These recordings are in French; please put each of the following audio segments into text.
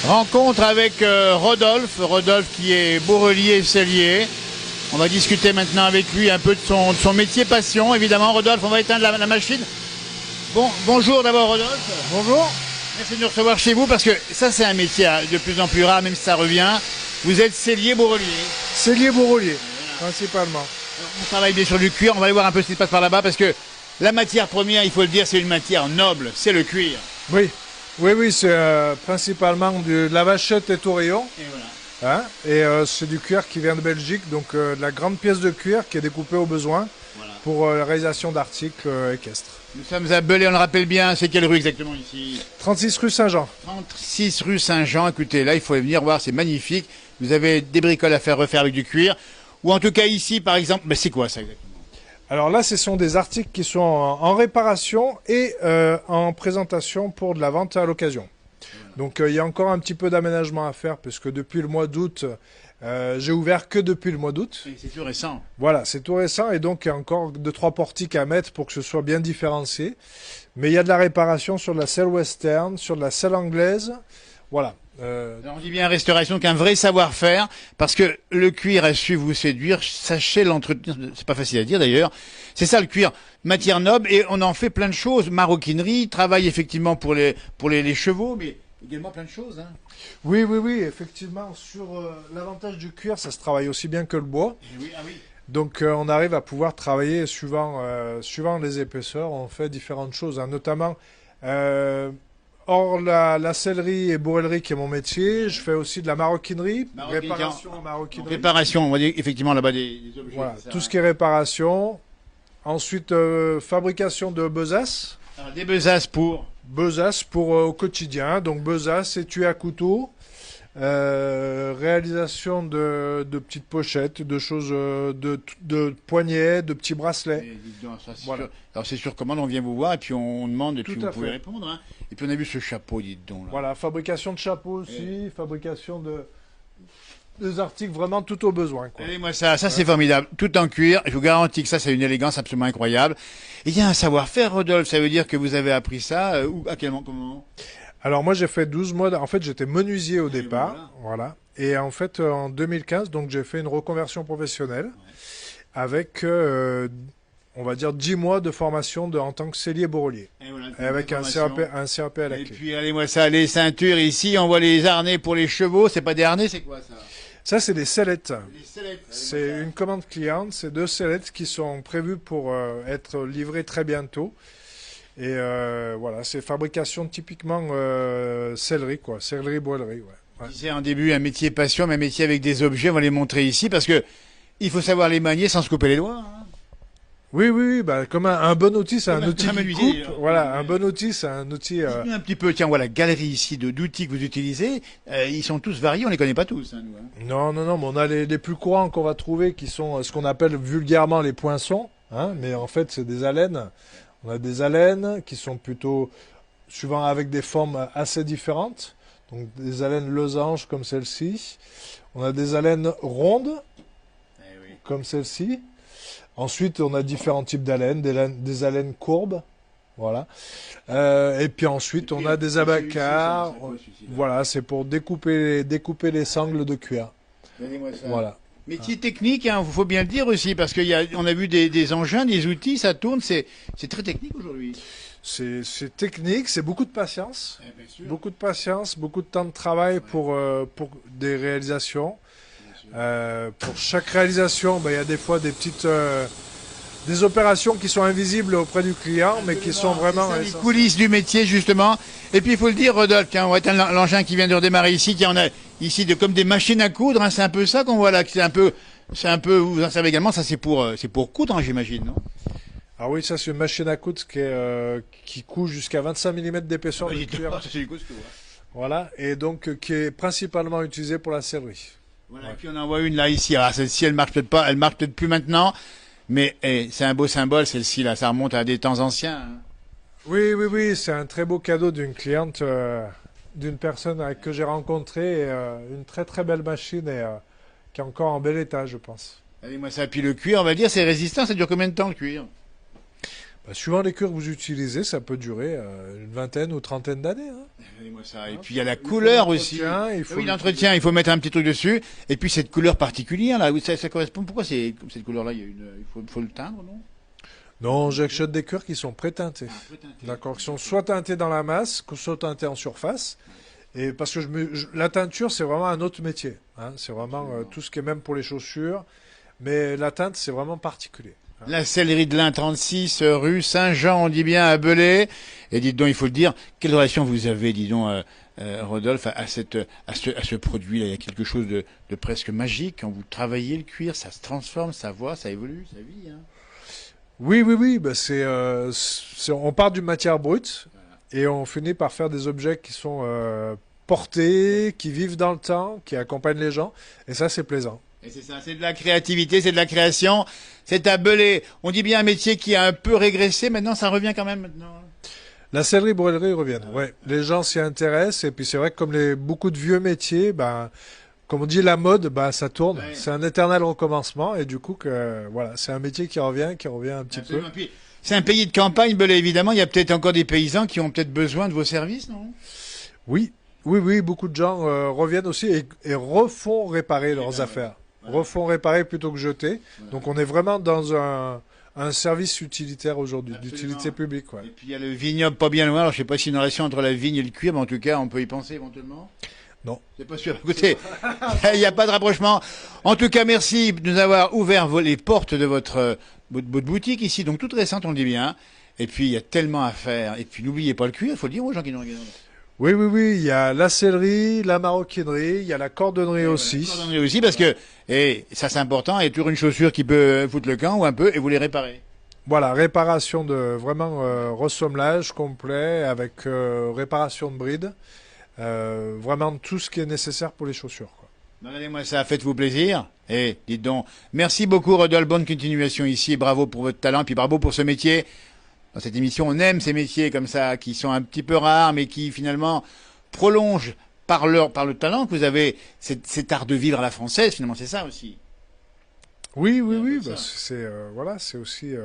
Rencontre avec Rodolphe qui est bourrelier sellier. On va discuter maintenant avec lui un peu de son métier passion. Évidemment, Rodolphe, on va éteindre la machine. Bonjour d'abord, Rodolphe. Bonjour. Merci de nous recevoir chez vous parce que ça, c'est un métier de plus en plus rare, même si ça revient. Vous êtes sellier bourrelier. Sellier bourrelier, principalement. On travaille bien sur du cuir. On va aller voir un peu ce qui se passe par là-bas parce que la matière première, il faut le dire, c'est une matière noble. C'est le cuir. Oui, c'est principalement de la vachette et taurillon. Et voilà. Hein, c'est du cuir qui vient de Belgique, donc de la grande pièce de cuir qui est découpée au besoin pour la réalisation d'articles équestres. Nous sommes à Belay, on le rappelle bien, c'est quelle rue exactement ici? 36 rue Saint-Jean. 36 rue Saint-Jean, écoutez, là il faut venir voir, c'est magnifique. Vous avez des bricoles à faire refaire avec du cuir. Ou en tout cas ici par exemple, mais c'est quoi ça exactement? Alors là, ce sont des articles qui sont en réparation et en présentation pour de la vente à l'occasion. Donc il y a encore un petit peu d'aménagement à faire puisque depuis le mois d'août, j'ai ouvert que depuis le mois d'août. C'est tout récent. Voilà, c'est tout récent et donc il y a encore 2-3 portiques à mettre pour que ce soit bien différencié. Mais il y a de la réparation sur de la selle western, sur de la selle anglaise. Voilà. Alors on dit bien restauration qu'un vrai savoir-faire, parce que le cuir a su vous séduire, sachez l'entretenir, c'est pas facile à dire d'ailleurs, c'est ça le cuir, matière noble, et on en fait plein de choses, maroquinerie, travail effectivement pour les chevaux, mais également plein de choses. Hein. Oui, effectivement, sur l'avantage du cuir, ça se travaille aussi bien que le bois. Oui, ah oui. Donc on arrive à pouvoir travailler suivant les épaisseurs, on fait différentes choses, hein, notamment... Hors la sellerie et bourrellerie qui est mon métier, je fais aussi de la maroquinerie, réparation en maroquinerie. Réparation, on va dire effectivement là-bas des objets. Voilà, ça, tout ce qui est réparation. Ensuite, fabrication de besaces. Alors, des besaces pour... Besaces pour au quotidien, donc besaces, étui à couteau. Réalisation de petites pochettes, de choses, de poignets, de petits bracelets. Voilà. Alors c'est sur commande, on vient vous voir et puis on demande et puis vous pouvez fait. répondre. Hein. Et puis on a vu ce chapeau, dites donc. Là. Voilà, fabrication de chapeaux aussi, fabrication des articles vraiment tout au besoin. Quoi. Allez, moi ça c'est formidable. Tout en cuir, je vous garantis que ça c'est une élégance absolument incroyable. Et il y a un savoir-faire, Rodolphe, ça veut dire que vous avez appris ça, ou à quel moment, comment? Alors moi j'ai fait 12 mois, en fait j'étais menuisier au départ, voilà. Et en fait en 2015, donc j'ai fait une reconversion professionnelle avec, on va dire 10 mois de formation en tant que sellier bourrelier. Avec un CAP à la clé. Et puis allez moi ça, les ceintures ici, on voit les harnais pour les chevaux, c'est pas des harnais, c'est quoi ça? Ça c'est des sellettes. Des C'est une commande cliente, c'est 2 sellettes qui sont prévues pour être livrées très bientôt. Et voilà, c'est fabrication typiquement sellerie, quoi. Sellerie, boilerie, ouais. C'est en début un métier passion, mais un métier avec des objets, on va les montrer ici, parce que il faut savoir les manier sans se couper les doigts. Hein. Oui, bah, comme un bon outil, c'est un outil qui coupe. Voilà, un bon outil, c'est un outil... Un petit peu, tiens, voilà, galerie ici d'outils que vous utilisez, ils sont tous variés, on les connaît pas tous. Hein, nous, hein. Non, mais on a les plus courants qu'on va trouver, qui sont ce qu'on appelle vulgairement les poinçons, hein, mais en fait, c'est des alènes. On a des alènes qui sont plutôt souvent avec des formes assez différentes. Donc des alènes losanges comme celle-ci. On a des alènes rondes comme celle-ci. Ensuite, on a différents types d'alènes, des alènes courbes. Voilà. Et puis ensuite, on a des abacars. Voilà, c'est pour découper les sangles de cuir. Voilà. Métier technique, hein, faut bien le dire aussi, parce qu'on a vu des engins, des outils, ça tourne, c'est très technique aujourd'hui. C'est technique, c'est beaucoup de patience, beaucoup de patience, beaucoup de temps de travail pour des réalisations. Pour chaque réalisation, il y a des fois des petites des opérations qui sont invisibles auprès du client, mais qui sont vraiment les coulisses du métier justement. Et puis il faut le dire, Rodolphe, tiens, on voit l'engin qui vient de redémarrer ici, qui en a ici comme des machines à coudre, hein, c'est un peu ça qu'on voit là, c'est un peu, vous en savez également, ça c'est pour coudre, hein, j'imagine, non? Ah oui, ça c'est une machine à coudre qui coud jusqu'à 25 mm d'épaisseur de cuir. Voilà, et donc qui est principalement utilisée pour la sellerie. Voilà, et puis on en voit une là ici. Alors celle-ci, elle marche peut-être pas, elle marche peut-être plus maintenant, mais c'est un beau symbole celle-ci là. Ça remonte à des temps anciens. Hein. Oui, c'est un très beau cadeau d'une cliente, d'une personne que j'ai rencontrée, une très très belle machine et qui est encore en bel état, je pense. Allez, moi ça. Puis le cuir, on va dire, c'est résistant. Ça dure combien de temps le cuir? Bah, suivant les cuirs que vous utilisez, ça peut durer une vingtaine ou trentaine d'années. Hein. Regardez-moi ça. Et puis il y a la couleur aussi. Oui, l'entretien, il faut mettre un petit truc dessus. Et puis cette couleur particulière là, ça correspond. Pourquoi c'est comme cette couleur-là? Il faut le teindre, non? Non, j'achète des cuirs qui sont pré-teintés. Ah, peut-être. D'accord, qui sont soit teintés dans la masse, soit teintés en surface. Et parce que la teinture, c'est vraiment un autre métier. Hein. C'est vraiment tout ce qui est même pour les chaussures. Mais la teinte, c'est vraiment particulier. Hein. La Sellerie de l'Ain 36, rue Saint-Jean, on dit bien, à Belay. Et dites donc, il faut le dire, quelle relation vous avez, dis donc, Rodolphe, à ce produit-là? Il y a quelque chose de presque magique. Quand vous travaillez le cuir, ça se transforme, ça voit, ça évolue, ça vit. Hein. Oui. Bah, on part d'une matière brute et on finit par faire des objets qui sont portés, qui vivent dans le temps, qui accompagnent les gens. Et ça, c'est plaisant. Et c'est ça, c'est de la créativité, c'est de la création. C'est à Belay. On dit bien un métier qui a un peu régressé. Maintenant, ça revient quand même maintenant. La sellerie-broderie reviennent. Ouais. Les gens s'y intéressent. Et puis, c'est vrai que comme beaucoup de vieux métiers, ben, comme on dit, la mode, ben, ça tourne. Ouais. C'est un éternel recommencement. Et du coup, voilà, c'est un métier qui revient un petit Absolument. peu. Puis, c'est un pays de campagne, Belay, évidemment. Il y a peut-être encore des paysans qui ont peut-être besoin de vos services, non? Oui, beaucoup de gens reviennent aussi et refont réparer leurs affaires. Voilà. Refont réparer plutôt que jeter. Voilà. Donc on est vraiment dans un service utilitaire aujourd'hui, Absolument. d'utilité publique. Ouais. Et puis il y a le vignoble pas bien loin. Alors je sais pas si une relation entre la vigne et le cuir, mais en tout cas, on peut y penser éventuellement. Non. C'est pas sûr. Écoutez, il n'y a pas de rapprochement. En tout cas, merci de nous avoir ouvert les portes de votre boutique ici, donc toute récente, on le dit bien. Et puis il y a tellement à faire. Et puis n'oubliez pas le cuir, il faut le dire aux gens qui nous regardent. Oui, il y a la sellerie, la maroquinerie, il y a la cordonnerie aussi. La cordonnerie aussi, parce que, et ça c'est important, il y a toujours une chaussure qui peut foutre le camp ou un peu, et vous les réparez. Voilà, réparation de vraiment ressommelage complet avec réparation de brides. Vraiment tout ce qui est nécessaire pour les chaussures. Quoi. Regardez-moi ça, faites-vous plaisir. Et dites donc, merci beaucoup Rodolphe, bonne continuation ici, bravo pour votre talent, puis bravo pour ce métier. Dans cette émission, on aime ces métiers comme ça, qui sont un petit peu rares, mais qui finalement prolongent par le talent que vous avez, cet art de vivre à la française, finalement, c'est ça aussi. Oui, bah, c'est aussi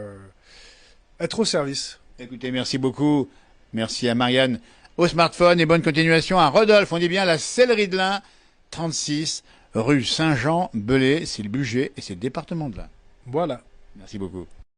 être au service. Écoutez, merci beaucoup. Merci à Marianne au smartphone et bonne continuation à Rodolphe. On dit bien la Sellerie de l'Ain, 36, rue Saint-Jean, Belay. C'est le budget et c'est le département de l'Ain. Voilà. Merci beaucoup.